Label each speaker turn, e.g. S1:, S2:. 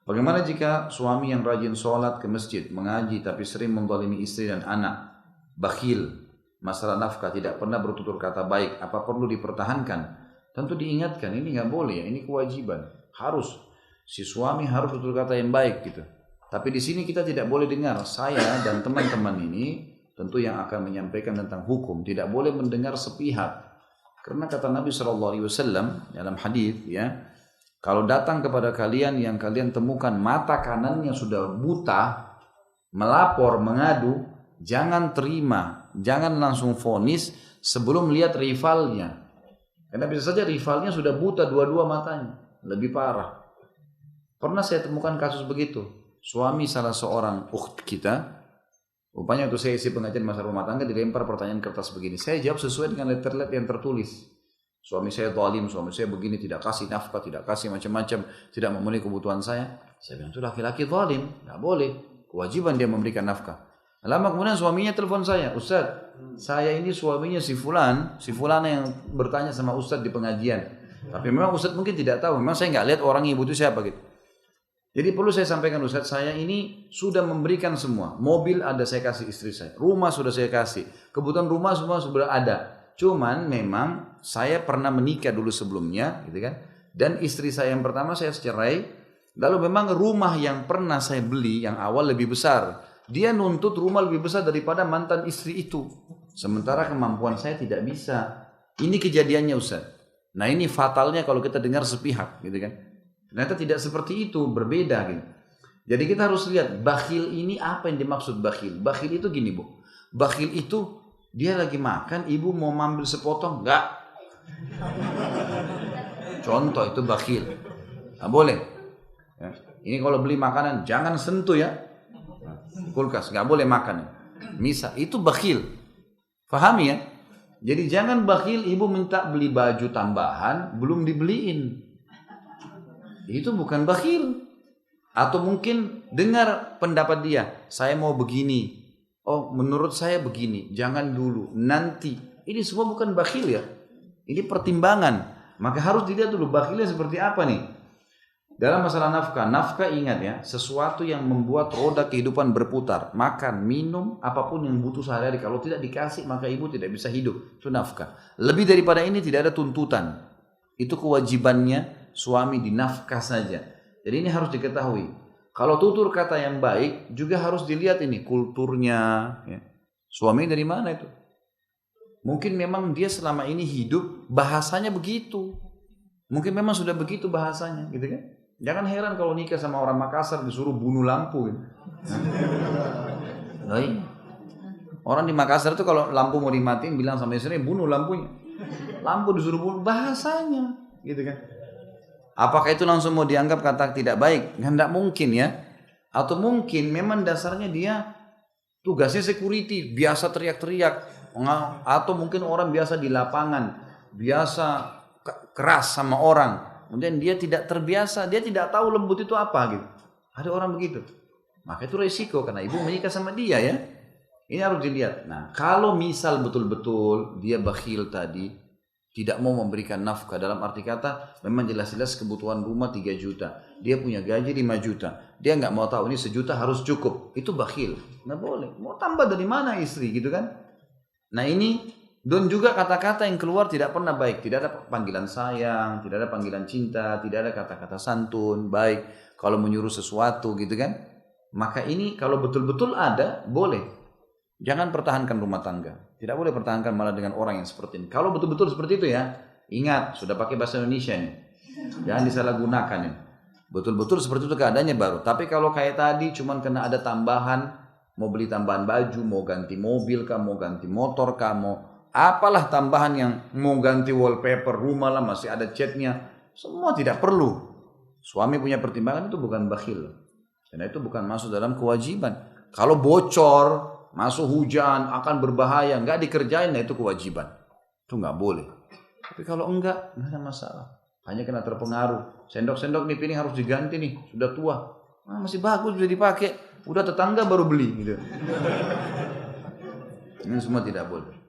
S1: Bagaimana jika suami yang rajin sholat ke masjid, mengaji tapi sering menzalimi istri dan anak, bakhil, masalah nafkah, tidak pernah bertutur kata baik, apa perlu dipertahankan? Tentu diingatkan, ini nggak boleh ya, ini kewajiban, harus si suami harus bertutur kata yang baik gitu. Tapi di sini kita tidak boleh dengar, saya dan teman-teman ini tentu yang akan menyampaikan tentang hukum, tidak boleh mendengar sepihak. Karena kata Nabi SAW dalam hadis, ya, kalau datang kepada kalian yang kalian temukan mata kanannya sudah buta, melapor, mengadu, jangan terima, jangan langsung vonis sebelum lihat rivalnya. Karena bisa saja rivalnya sudah buta dua-dua matanya, lebih parah. Pernah saya temukan kasus begitu. Suami salah seorang ukht kita, rupanya itu saya isi pengajian masalah rumah tangga, dilempar pertanyaan kertas begini. Saya jawab sesuai dengan letter-letter yang tertulis. Suami saya zalim, suami saya begini, tidak kasih nafkah, tidak kasih macam-macam, tidak memenuhi kebutuhan saya. Saya bilang itu laki-laki zalim, nggak boleh. Kewajiban dia memberikan nafkah. Lama kemudian suaminya telepon saya, Ustaz, saya ini suaminya si fulan yang bertanya sama Ustaz di pengajian. Tapi memang Ustaz mungkin tidak tahu, memang saya nggak lihat orang ibu itu siapa gitu. Jadi perlu saya sampaikan Ustaz, saya ini sudah memberikan semua. Mobil ada saya kasih istri saya, rumah sudah saya kasih, kebutuhan rumah semua sudah ada. Cuman memang saya pernah menikah dulu sebelumnya, gitu kan? Dan istri saya yang pertama saya cerai. Lalu memang rumah yang pernah saya beli yang awal lebih besar. Dia nuntut rumah lebih besar daripada mantan istri itu. Sementara kemampuan saya tidak bisa. Ini kejadiannya Ustaz. Nah ini fatalnya kalau kita dengar sepihak, gitu kan? Ternyata tidak seperti itu, berbeda gitu. Jadi kita harus lihat bakhil ini apa yang dimaksud bakhil. Bakhil itu gini Bu. Bakhil itu dia lagi makan, ibu mau ambil sepotong, enggak. Contoh itu bakhil. Nah, boleh. Ya. Ini kalau beli makanan jangan sentuh ya. Kulkas enggak boleh makan. Misal itu bakhil. Pahami ya? Jadi jangan bakhil ibu minta beli baju tambahan belum dibeliin. Itu bukan bakhil. Atau mungkin dengar pendapat dia, saya mau begini. Oh, menurut saya begini, jangan dulu, nanti. Ini semua bukan bakhil ya. Ini pertimbangan. Maka harus dilihat dulu bakhilnya seperti apa nih. Dalam masalah nafkah, nafkah ingat ya, sesuatu yang membuat roda kehidupan berputar. Makan, minum, apapun yang butuh sehari-hari. Kalau tidak dikasih, maka ibu tidak bisa hidup. Itu nafkah. Lebih daripada ini tidak ada tuntutan. Itu kewajibannya suami di nafkah saja. Jadi ini harus diketahui. Kalau tutur kata yang baik juga harus dilihat ini kulturnya. Ya. Suami dari mana itu? Mungkin memang dia selama ini hidup bahasanya begitu. Mungkin memang sudah begitu bahasanya, gitu kan? Jangan heran kalau nikah sama orang Makassar disuruh bunuh lampu. Gitu. Nah, iya. Orang di Makassar itu kalau lampu mau dimatiin bilang sama istrinya bunuh lampunya. Lampu disuruh bunuh bahasanya, gitu kan? Apakah itu langsung mau dianggap kata tidak baik? Tidak mungkin ya. Atau mungkin memang dasarnya dia tugasnya security, biasa teriak-teriak. Atau mungkin orang biasa di lapangan, biasa keras sama orang. Kemudian dia tidak terbiasa, dia tidak tahu lembut itu apa gitu. Ada orang begitu. Maka itu resiko karena ibu menikah sama dia ya. Ini harus dilihat. Nah kalau misal betul-betul dia bakhil tadi, tidak mau memberikan nafkah dalam arti kata memang jelas-jelas kebutuhan rumah 3 juta. Dia punya gaji 5 juta. Dia nggak mau tahu ini 1 juta harus cukup. Itu bakhil. Nggak boleh. Mau tambah dari mana istri gitu kan? Nah ini dan juga kata-kata yang keluar tidak pernah baik. Tidak ada panggilan sayang, tidak ada panggilan cinta, tidak ada kata-kata santun, baik. Kalau menyuruh sesuatu gitu kan? Maka ini kalau betul-betul ada boleh. Jangan pertahankan rumah tangga. Tidak boleh pertahankan malah dengan orang yang seperti ini. Kalau betul-betul seperti itu ya, ingat sudah pakai bahasa Indonesia nih. Jangan disalahgunakan nih. Betul-betul seperti itu keadaannya baru. Tapi kalau kayak tadi cuman kena ada tambahan, mau beli tambahan baju, mau ganti mobil kah, mau ganti motor kah, mau apalah tambahan yang mau ganti wallpaper rumah lah masih ada catnya. Semua tidak perlu. Suami punya pertimbangan itu bukan bakhil. Karena itu bukan masuk dalam kewajiban. Kalau bocor, masuk hujan akan berbahaya, nggak dikerjain, nah itu kewajiban. Itu nggak boleh. Tapi kalau enggak ada masalah. Hanya kena terpengaruh. Sendok-sendok nih piring harus diganti nih, sudah tua. Ah, masih bagus sudah dipakai. Udah tetangga baru beli gitu. Ini semua tidak boleh.